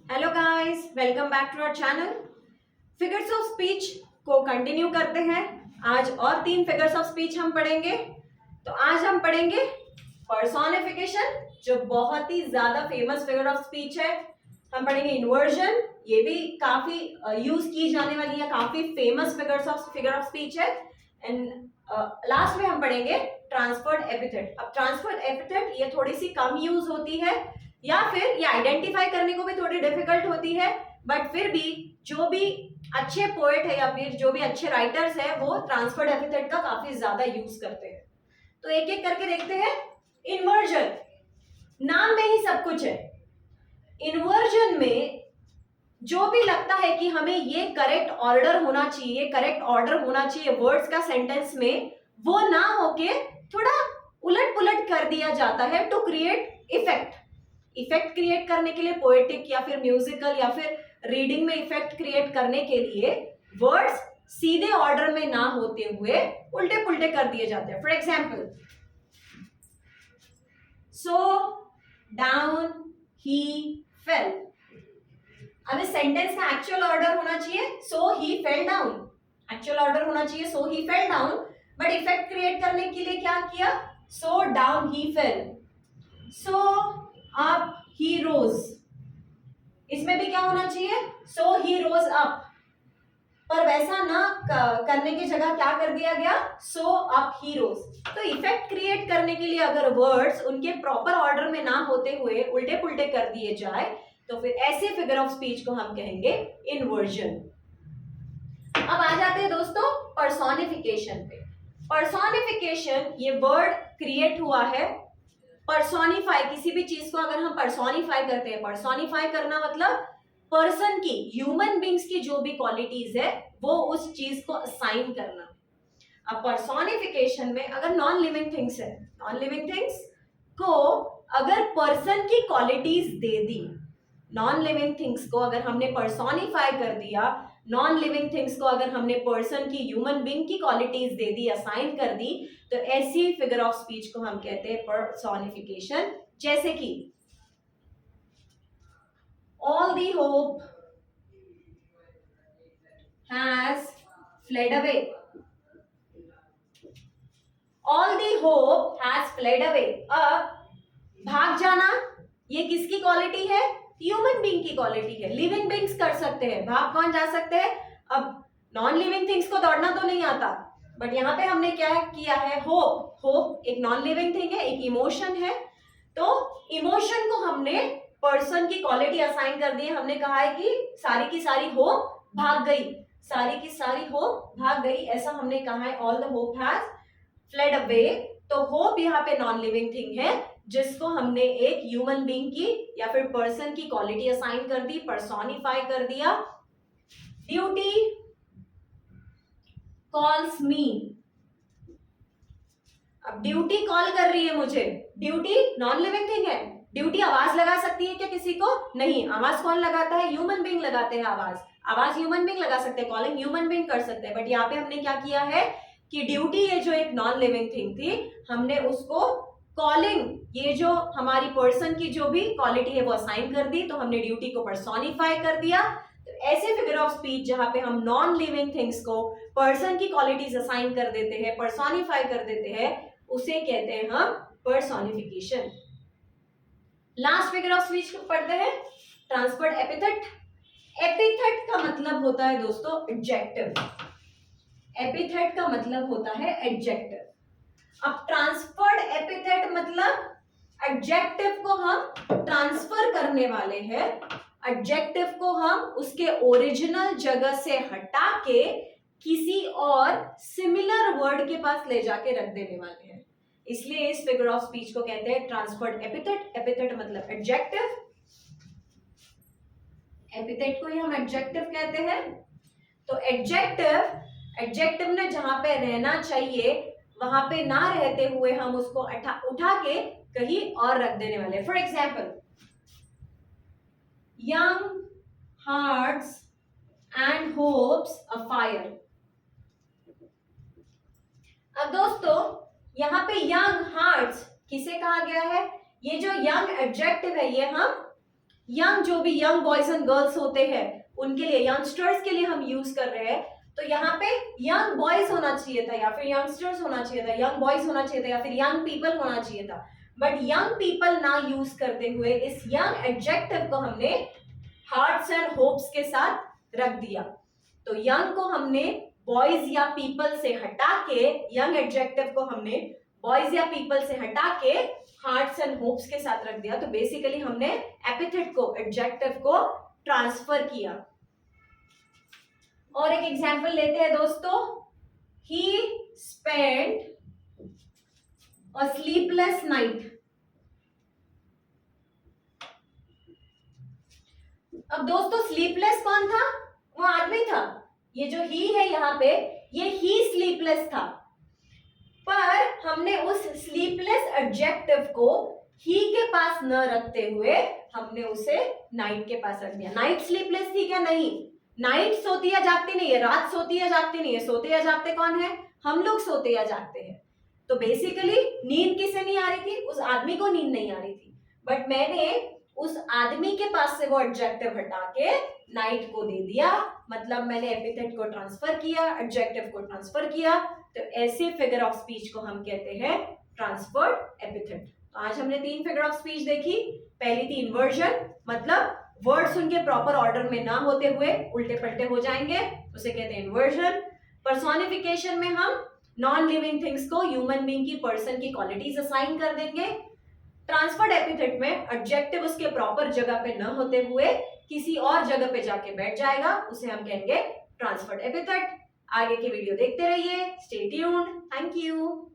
Hello guys, welcome back to our channel. Figures of speech को continue करते हैं। आज और 3 फिगर्स ऑफ स्पीच हम पढ़ेंगे। तो आज हम पढ़ेंगे पर्सोनिफिकेशन, जो बहुत ही ज्यादा फेमस फिगर ऑफ स्पीच है। हम पढ़ेंगे इन्वर्जन, ये भी काफी यूज की जाने वाली है, काफी फेमस फिगर ऑफ स्पीच है। एंड लास्ट में हम पढ़ेंगे ट्रांसफर्ड एपिथेट। अब ट्रांसफर्ड एपिथेट ये थोड़ी सी कम यूज होती है, या फिर ये आइडेंटिफाई करने को भी थोड़ी डिफिकल्ट होती है, बट फिर भी जो भी अच्छे पोएट है या फिर जो भी अच्छे राइटर्स है वो ट्रांसफर्ड एपिथेट का काफी ज्यादा यूज करते हैं। तो एक एक करके देखते हैं। इन्वर्जन, नाम में ही सब कुछ है। इन्वर्जन में जो भी लगता है कि हमें ये करेक्ट ऑर्डर होना चाहिए वर्ड्स का सेंटेंस में, वो ना होके थोड़ा उलट पुलट कर दिया जाता है टू क्रिएट इफेक्ट क्रिएट करने के लिए, पोएटिक या फिर म्यूजिकल या फिर रीडिंग में इफेक्ट क्रिएट करने के लिए वर्ड्स सीधे ऑर्डर में ना होते हुए उल्टे पुल्टे कर दिए जाते हैं। For example, so down he fell. अब इस सेंटेंस का एक्चुअल ऑर्डर होना चाहिए so he fell down, actual order होना चाहिए so he fell down, but effect create करने के लिए क्या किया, so down he fell, so up he rose. इसमें भी क्या होना चाहिए, सो ही रोज अप, पर वैसा ना करने की जगह क्या कर दिया गया, सो अप ही रोज। तो इफेक्ट क्रिएट करने के लिए अगर वर्ड्स उनके प्रॉपर ऑर्डर में ना होते हुए उल्टे पुल्टे कर दिए जाए तो फिर ऐसे फिगर ऑफ स्पीच को हम कहेंगे इन्वर्जन। अब आ जाते हैं दोस्तों पर्सोनिफिकेशन पे। पर्सोनिफिकेशन ये वर्ड क्रिएट हुआ है, पर्सोनिफाई, किसी भी चीज को अगर हम पर्सोनिफाई करते हैं, पर्सोनिफाई करना मतलब पर्सन की, ह्यूमन बींग्स की जो भी क्वालिटीज है वो उस चीज को असाइन करना। अब पर्सोनिफिकेशन में अगर नॉन लिविंग थिंग्स है, नॉन लिविंग थिंग्स को अगर पर्सन की क्वालिटीज दे दी, नॉन लिविंग थिंग्स को अगर हमने पर्सोनिफाई कर दिया, नॉन लिविंग थिंग्स को अगर हमने पर्सन की, ह्यूमन बीइंग की क्वालिटीज दे दी, असाइन कर दी, तो ऐसी फिगर ऑफ स्पीच को हम कहते हैं पर्सोनिफिकेशन। जैसे कि all the hope has fled away, all the hope has fled away. अब भाग जाना ये किसकी क्वालिटी है, ह्यूमन बीइंग की क्वालिटी है। लिविंग बीइंग्स कर सकते हैं, भाग कौन जा सकते हैं। अब नॉन लिविंग थिंग्स को दौड़ना तो नहीं आता, बट यहाँ पे हमने क्या किया है, होप, होप एक नॉन लिविंग थिंग है, एक इमोशन है। तो इमोशन को हमने पर्सन की क्वालिटी असाइन कर दी है। हमने कहा है कि सारी की सारी होप भाग गई, सारी की सारी होप भाग गई, ऐसा हमने कहा है। All the hope has fled away. तो होप यहाँ पे नॉन लिविंग थिंग है जिसको हमने एक ह्यूमन बीइंग की या फिर पर्सन की क्वालिटी असाइन कर दी, पर्सोनिफाई कर दिया। ड्यूटी कॉल्स मी, अब ड्यूटी कॉल कर रही है मुझे, ड्यूटी नॉन लिविंग थिंग है। ड्यूटी आवाज लगा सकती है क्या किसी को, नहीं। आवाज कौन लगाता है, ह्यूमन बीइंग लगाते हैं आवाज, आवाज ह्यूमन बीइंग लगा सकते हैं, कॉलिंग ह्यूमन बीइंग कर सकते हैं। बट यहाँ पे हमने क्या किया है कि ड्यूटी ये जो एक नॉन लिविंग थिंग थी, हमने उसको कॉलिंग, ये जो हमारी पर्सन की जो भी क्वालिटी है वो असाइन कर दी, तो हमने ड्यूटी को पर्सोनिफाई कर दिया। तो ऐसे फिगर ऑफ स्पीच जहां पे हम नॉन लिविंग थिंग्स को पर्सन की क्वालिटीज असाइन कर देते हैं, पर्सोनिफाई कर देते हैं, उसे कहते हैं हम personification. Last figure of speech को पढ़ते हैं, ट्रांसफर्ड एपिथेट। एपिथेट का मतलब होता है दोस्तों एडजेक्टिव, एपिथेट का मतलब होता है एडजेक्टिव। अब ट्रांसफर्ड एपिथेट मतलब एडजेक्टिव को हम ट्रांसफर करने वाले हैं, एडजेक्टिव को हम उसके ओरिजिनल जगह से हटा के किसी और सिमिलर वर्ड के पास ले जाके रख देने वाले हैं, इसलिए इस फिगर ऑफ स्पीच को कहते हैं ट्रांसफर्ड एपिथेट। एपिथेट मतलब एडजेक्टिव, एपिथेट को ही हम एडजेक्टिव कहते हैं। तो एडजेक्टिव ने जहां पे रहना चाहिए वहां पे ना रहते हुए हम उसको उठा के कहीं और रख देने वाले। For example, young hearts and hopes a fire. अब दोस्तों यहाँ पे यंग हार्ट्स किसे कहा गया है, ये जो यंग एडजेक्टिव है ये हम यंग, जो भी यंग बॉयज एंड गर्ल्स होते हैं उनके लिए, यंगस्टर्स के लिए हम यूज कर रहे हैं, तो यहाँ पे यंग बॉयज होना चाहिए था या फिर यंगस्टर्स होना चाहिए था, यंग बॉयज होना चाहिए था या फिर यंग पीपल होना चाहिए था, बट यंग पीपल ना यूज करते हुए इस यंग एडजेक्टिव को हमने हार्ट्स एंड होप्स के साथ रख दिया। तो यंग को हमने बॉयज या पीपल से हटा के, यंग एडजेक्टिव को हमने बॉयज या पीपल से हटा के हार्ट्स एंड होप्स के साथ रख दिया। तो बेसिकली हमने एपिथेट को, एडजेक्टिव को ट्रांसफर किया। और एक एग्जांपल लेते हैं दोस्तों, ही स्पेंट अ स्लीपलेस नाइट। अब दोस्तों स्लीपलेस कौन था? वो आदमी था। ये जो ही है यहाँ पे, ये ही स्लीपलेस था, पर हमने उस स्लीपलेस एडजेक्टिव को ही के पास न रखते हुए हमने उसे नाइट के पास रख दिया। नाइट स्लीपलेस थी क्या? नहीं। नाइट सोती या जागती नहीं है, रात सोती या जागती नहीं है। सोते या जागते कौन है? हम लोग सोते या जागते हैं। तो बेसिकली नींद किसे नहीं आ रही थी? उस आदमी को नींद नहीं आ रही थी, बट मैंने उस आदमी के पास से वो एडजेक्टिव हटा के नाइट को दे दिया, मतलब मैंने एपिथेट को ट्रांसफर किया, एडजेक्टिव को ट्रांसफर किया। तो ऐसे फिगर ऑफ स्पीच को हम कहते हैं ट्रांसफर्ड एपिथेट। तो आज हमने 3 फिगर ऑफ स्पीच देखी। पहली थी इन्वर्जन, मतलब वर्ड्स उनके प्रॉपर ऑर्डर में ना होते हुए उल्टे पलटे हो जाएंगे, उसे कहते हैं इन्वर्जन। पर्सोनिफिकेशन में हम नॉन लिविंग थिंग्स को ह्यूमन बीइंग की, पर्सन की क्वालिटीज असाइन कर देंगे। ट्रांसफर्ड एपिथेट में एडजेक्टिव उसके प्रॉपर जगह पे न होते हुए किसी और जगह पे जाके बैठ जाएगा, उसे हम कहेंगे ट्रांसफर्ड एपिथेट। आगे की वीडियो देखते रहिए, स्टे ट्यून्ड, थैंक यू।